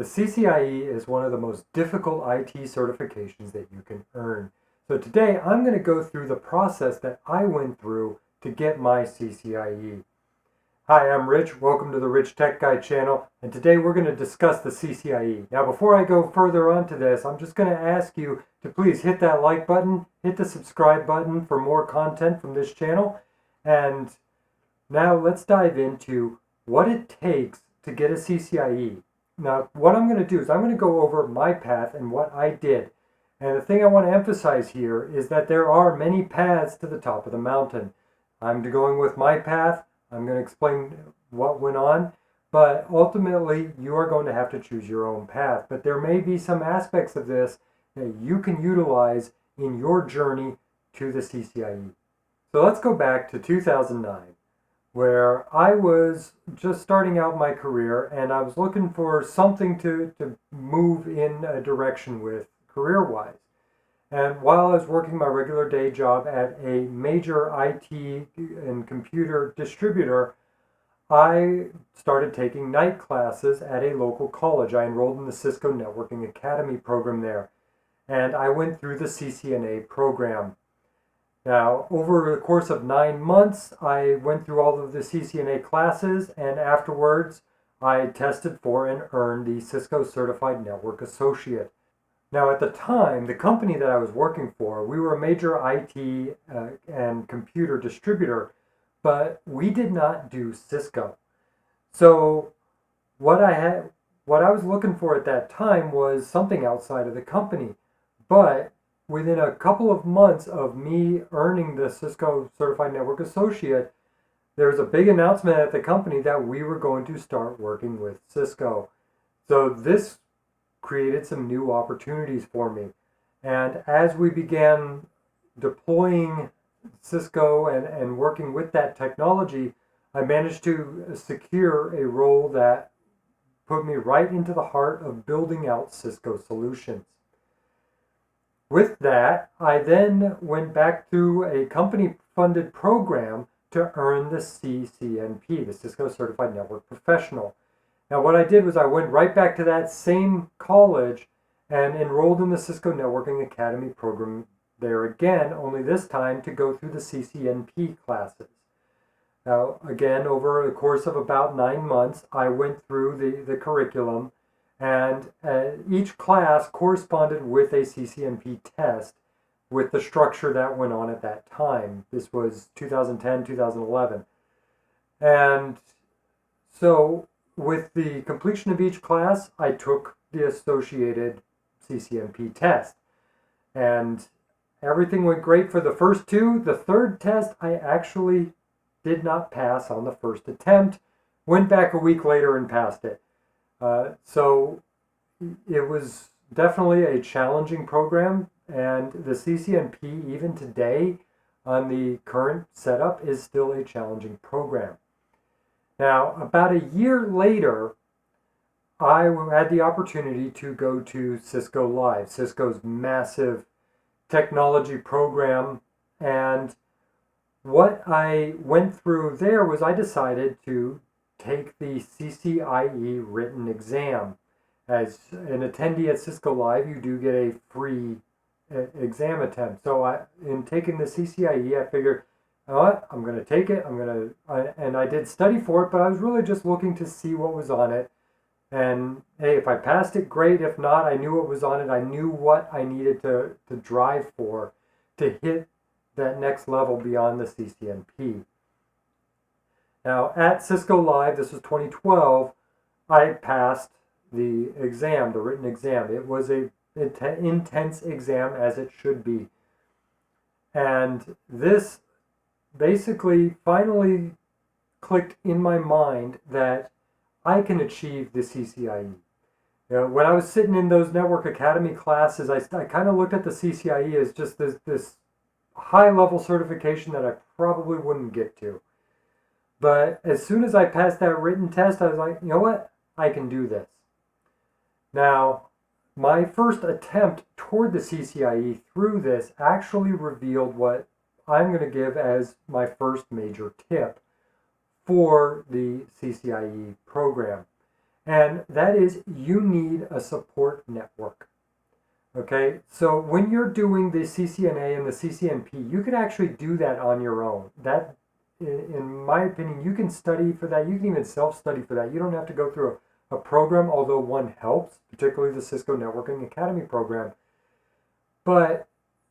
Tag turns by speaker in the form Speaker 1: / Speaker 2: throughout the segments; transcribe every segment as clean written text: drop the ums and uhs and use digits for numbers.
Speaker 1: The CCIE is one of the most difficult IT certifications that you can earn. So today I'm going to go through the process that I went through to get my CCIE. Hi, I'm Rich. Welcome to the Rich Tech Guy channel, and today we're going to discuss the CCIE. Now before I go further on to this, I'm just going to ask you to please hit that like button, hit the subscribe button for more content from this channel, and now let's dive into what it takes to get a CCIE. Now, what I'm going to do is I'm going to go over my path and what I did. And the thing I want to emphasize here is that there are many paths to the top of the mountain. I'm going with my path. I'm going to explain what went on. But ultimately, you are going to have to choose your own path. But there may be some aspects of this that you can utilize in your journey to the CCIE. So let's go back to 2009. Where I was just starting out my career and I was looking for something to move in a direction with career-wise. And while I was working my regular day job at a major IT and computer distributor, I started taking night classes at a local college. I enrolled in the Cisco Networking Academy program there, and I went through the CCNA program. Now, over the course of 9 months, I went through all of the CCNA classes, and afterwards, I tested for and earned the Cisco Certified Network Associate. Now, at the time, the company that I was working for, we were a major IT and computer distributor, but we did not do Cisco. So, what I was looking for at that time was something outside of the company, but within a couple of months of me earning the Cisco Certified Network Associate, there was a big announcement at the company that we were going to start working with Cisco. So this created some new opportunities for me. And as we began deploying Cisco and working with that technology, I managed to secure a role that put me right into the heart of building out Cisco solutions. With that, I then went back through a company-funded program to earn the CCNP, the Cisco Certified Network Professional. Now, what I did was I went right back to that same college and enrolled in the Cisco Networking Academy program there again, only this time to go through the CCNP classes. Now, again, over the course of about 9 months, I went through the curriculum, and each class corresponded with a CCNP test with the structure that went on at that time. This was 2010, 2011. And so with the completion of each class, I took the associated CCNP test. And everything went great for the first two. The third test, I actually did not pass on the first attempt. Went back a week later and passed it. So it was definitely a challenging program, and the CCNP, even today, on the current setup, is still a challenging program. Now, about a year later, I had the opportunity to go to Cisco Live, Cisco's massive technology program, and what I went through there was I decided to take the CCIE written exam. As an attendee at Cisco Live, you do get a free exam attempt. So in taking the CCIE, I figured, you know what, I'm going to take it. And I did study for it, but I was really just looking to see what was on it. And hey, if I passed it, great. If not, I knew what was on it. I knew what I needed to drive for to hit that next level beyond the CCNP. Now, at Cisco Live, this was 2012, I passed the exam, the written exam. It was an intense exam, as it should be. And this basically finally clicked in my mind that I can achieve the CCIE. You know, when I was sitting in those Network Academy classes, I kind of looked at the CCIE as just this high-level certification that I probably wouldn't get to. But as soon as I passed that written test, I was like, you know what? I can do this. Now, my first attempt toward the CCIE through this actually revealed what I'm going to give as my first major tip for the CCIE program. and that is you need a support network. Okay, so when you're doing the CCNA and the CCNP, you could actually do that on your own. That, in my opinion, you can study for that. You can even self-study for that. You don't have to go through a program, although one helps, particularly the Cisco Networking Academy program. But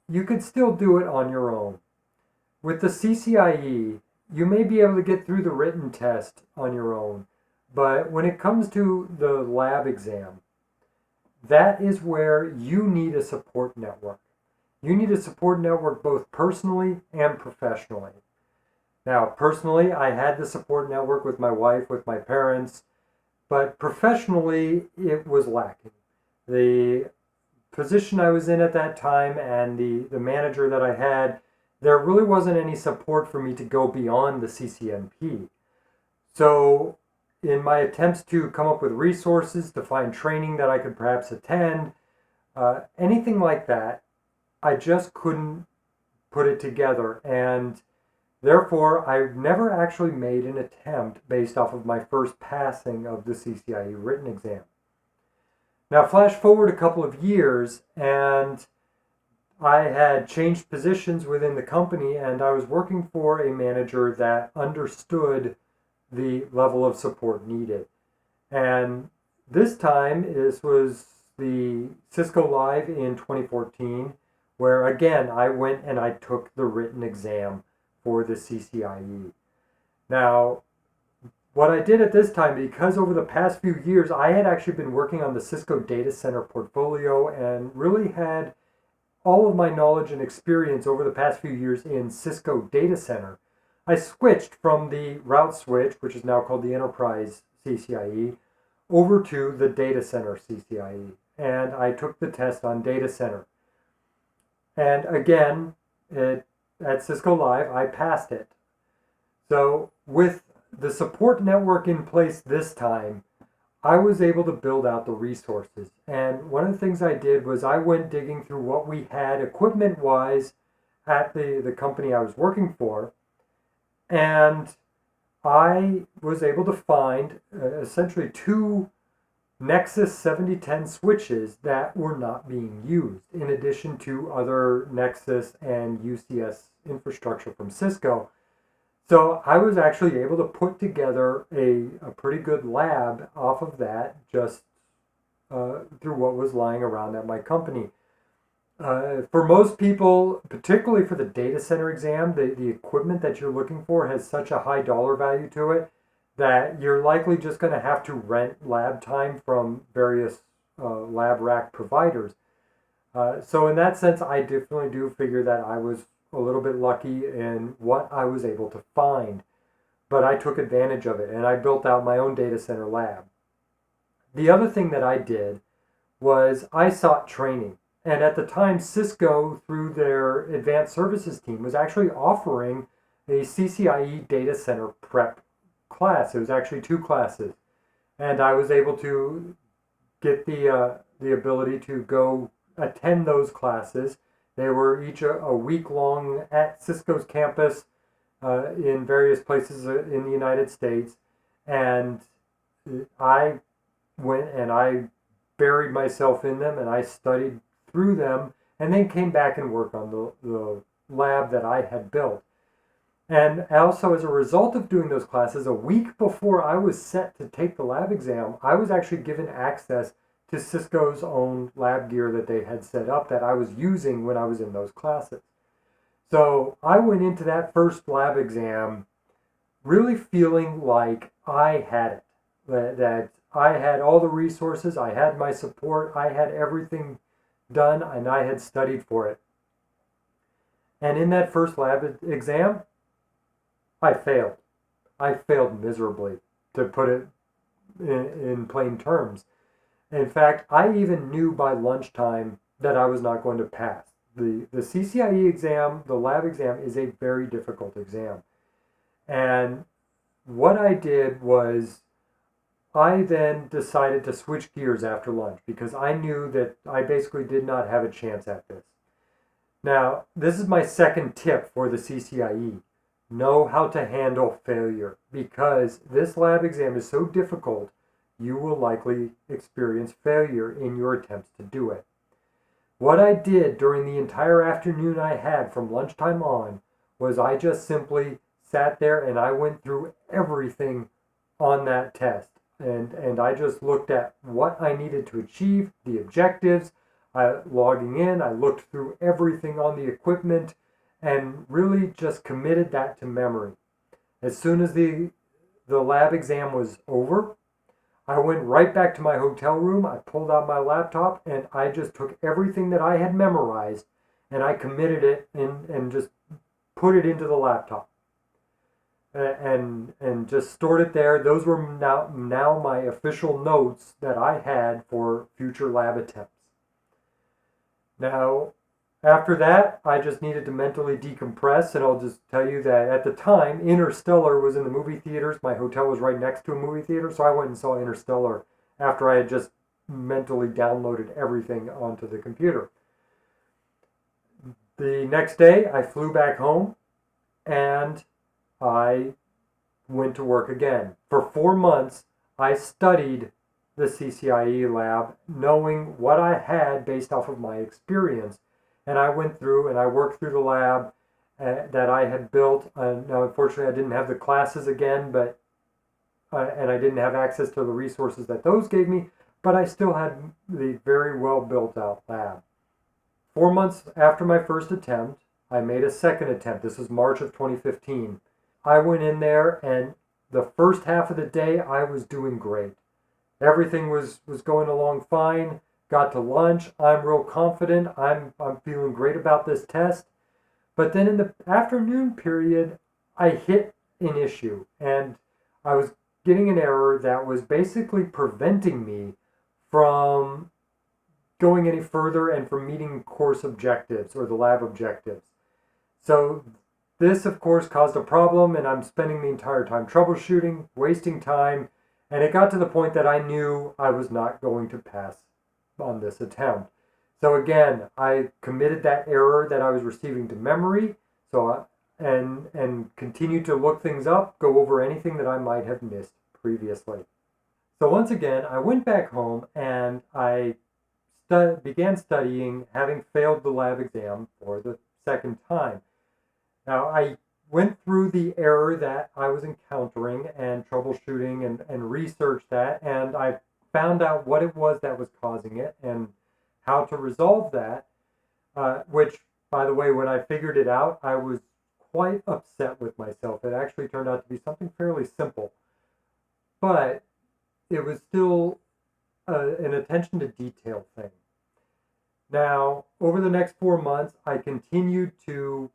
Speaker 1: you could still do it on your own. With the CCIE, you may be able to get through the written test on your own, but when it comes to the lab exam, that is where you need a support network. You need a support network both personally and professionally. Now, personally, I had the support network with my wife, with my parents, but professionally, it was lacking. The position I was in at that time and the manager that I had, there really wasn't any support for me to go beyond the CCNP. So in my attempts to come up with resources to find training that I could perhaps attend, anything like that, I just couldn't put it together. And therefore, I never actually made an attempt based off of my first passing of the CCIE written exam. Now, flash forward a couple of years, and I had changed positions within the company, and I was working for a manager that understood the level of support needed. And this time, this was the Cisco Live in 2014, where again, I went and I took the written exam for the CCIE. Now, what I did at this time, because over the past few years, I had actually been working on the Cisco data center portfolio and really had all of my knowledge and experience over the past few years in Cisco data center. I switched from the route switch, which is now called the enterprise CCIE, over to the data center CCIE. And I took the test on data center. And again, at Cisco Live, I passed it. So with the support network in place this time, I was able to build out the resources. And one of the things I did was I went digging through what we had equipment-wise at the company I was working for. And I was able to find essentially 2 Nexus 7010 switches that were not being used, in addition to other Nexus and UCS infrastructure from Cisco. So I was actually able to put together a pretty good lab off of that, just through what was lying around at my company. For most people, particularly for the data center exam, the equipment that you're looking for has such a high dollar value to it that you're likely just going to have to rent lab time from various lab rack providers. So in that sense, I definitely do figure that I was a little bit lucky in what I was able to find, but I took advantage of it and I built out my own data center lab. The other thing that I did was I sought training. And at the time, Cisco, through their advanced services team, was actually offering a CCIE data center prep class. It was actually 2 classes. And I was able to get the ability to go attend those classes. They were each a week long at Cisco's campus in various places in the United States. And I went and I buried myself in them and I studied through them and then came back and worked on the lab that I had built. And also, as a result of doing those classes, a week before I was set to take the lab exam, I was actually given access to Cisco's own lab gear that they had set up that I was using when I was in those classes. So I went into that first lab exam really feeling like I had it, that I had all the resources, I had my support, I had everything done, and I had studied for it. And in that first lab exam, I failed. I failed miserably, to put it in plain terms. In fact, I even knew by lunchtime that I was not going to pass. The CCIE exam, the lab exam, is a very difficult exam. And what I did was I then decided to switch gears after lunch because I knew that I basically did not have a chance at this. Now, this is my second tip for the CCIE. Know how to handle failure, because this lab exam is so difficult. you will likely experience failure in your attempts to do it. What I did during the entire afternoon I had from lunchtime on was I just simply sat there and I went through everything on that test. And I just looked at what I needed to achieve, the objectives, logging in, I looked through everything on the equipment and really just committed that to memory. As soon as the lab exam was over, I went right back to my hotel room, I pulled out my laptop, and I just took everything that I had memorized and I committed it and just put it into the laptop. And just stored it there. Those were now my official notes that I had for future lab attempts. Now, after that, I just needed to mentally decompress, and I'll just tell you that at the time, Interstellar was in the movie theaters. My hotel was right next to a movie theater, so I went and saw Interstellar after I had just mentally downloaded everything onto the computer. The next day, I flew back home, and I went to work again. For 4 months, I studied the CCIE lab, knowing what I had based off of my experience. And I went through and I worked through the lab that I had built. Now, unfortunately, I didn't have the classes again, but and I didn't have access to the resources that those gave me, but I still had the very well built out lab. 4 months after my first attempt, I made a second attempt. This was March of 2015. I went in there, and the first half of the day, I was doing great. Everything was going along fine. Got to lunch. I'm real confident. I'm feeling great about this test. But then in the afternoon period, I hit an issue, and I was getting an error that was basically preventing me from going any further and from meeting course objectives or the lab objectives. So this, of course, caused a problem, and I'm spending the entire time troubleshooting, wasting time, and it got to the point that I knew I was not going to pass on this attempt. So again, I committed that error that I was receiving to memory, and continued to look things up, go over anything that I might have missed previously. So once again, I went back home and I began studying, having failed the lab exam for the second time. Now, I went through the error that I was encountering and troubleshooting and researched that, and I found out what it was that was causing it and how to resolve that, which, by the way, when I figured it out, I was quite upset with myself. It actually turned out to be something fairly simple, but it was still an attention to detail thing. Now, over the next 4 months, I continued to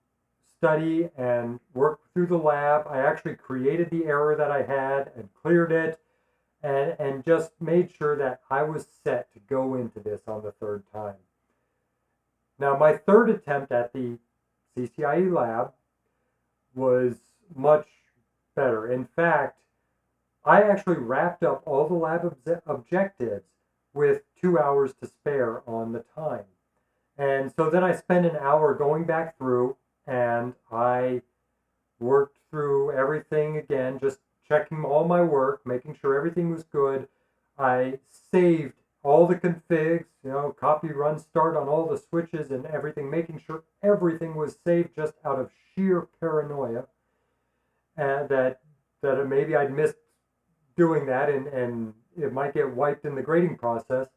Speaker 1: study and work through the lab. I actually created the error that I had and cleared it, and just made sure that I was set to go into this on the third time. Now, my third attempt at the CCIE lab was much better. In fact, I actually wrapped up all the lab objectives with 2 hours to spare on the time. And so then I spent an hour going back through, and I worked through everything again, just checking all my work, making sure everything was good. I saved all the configs, copy, run, start on all the switches and everything, making sure everything was saved just out of sheer paranoia, and that maybe I'd missed doing that and it might get wiped in the grading process.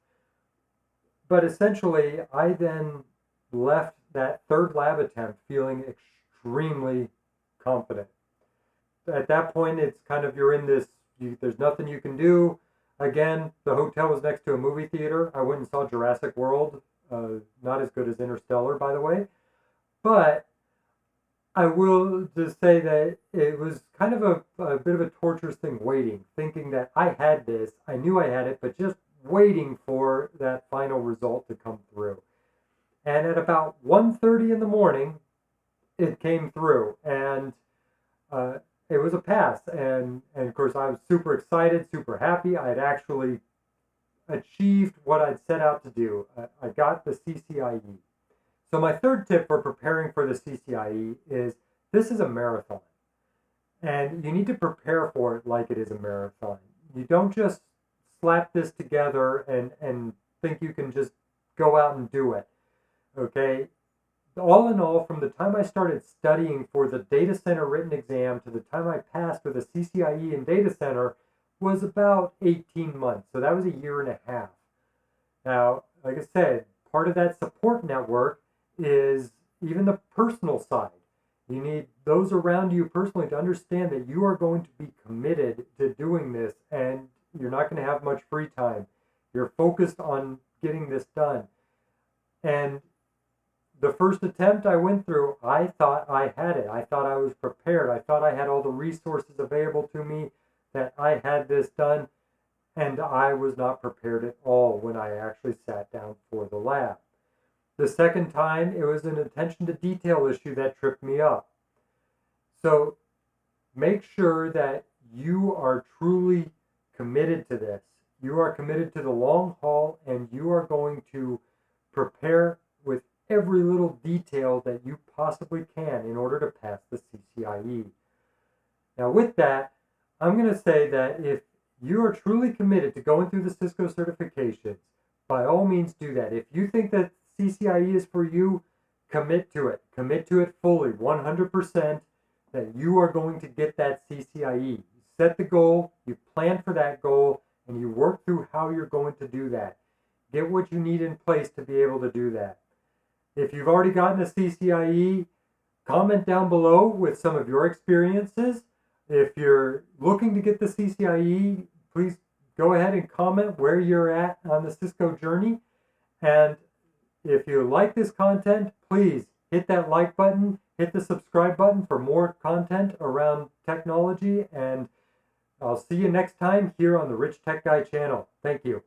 Speaker 1: But essentially, I then left that third lab attempt feeling extremely confident. At that point, it's kind of, you're in this, there's nothing you can do. Again, the hotel was next to a movie theater. I went and saw Jurassic World. Not as good as Interstellar, by the way. But I will just say that it was kind of a bit of a torturous thing, waiting, thinking that I had this. I knew I had it, but just waiting for that final result to come through. And at about 1:30 in the morning, it came through, and it was a pass. And of course, I was super excited, super happy. I had actually achieved what I'd set out to do. I got the CCIE. So my third tip for preparing for the CCIE is this is a marathon, and you need to prepare for it like it is a marathon. You don't just slap this together and think you can just go out and do it. Okay? All in all, from the time I started studying for the data center written exam to the time I passed with a CCIE in data center was about 18 months. So that was a year and a half. Now, like I said, part of that support network is even the personal side. You need those around you personally to understand that you are going to be committed to doing this and you're not going to have much free time. You're focused on getting this done. And the first attempt I went through, I thought I had it. I thought I was prepared. I thought I had all the resources available to me, that I had this done, and I was not prepared at all when I actually sat down for the lab. The second time, it was an attention to detail issue that tripped me up. So make sure that you are truly committed to this. You are committed to the long haul, and you are going to prepare with every little detail that you possibly can in order to pass the CCIE. Now with that, I'm going to say that if you are truly committed to going through the Cisco certifications, by all means do that. If you think that CCIE is for you, commit to it. Commit to it fully, 100%, that you are going to get that CCIE. You set the goal, you plan for that goal, and you work through how you're going to do that. Get what you need in place to be able to do that. If you've already gotten a CCIE, comment down below with some of your experiences. If you're looking to get the CCIE, please go ahead and comment where you're at on the Cisco journey. And if you like this content, please hit that like button, hit the subscribe button for more content around technology, and I'll see you next time here on the Rich Tech Guy channel. Thank you.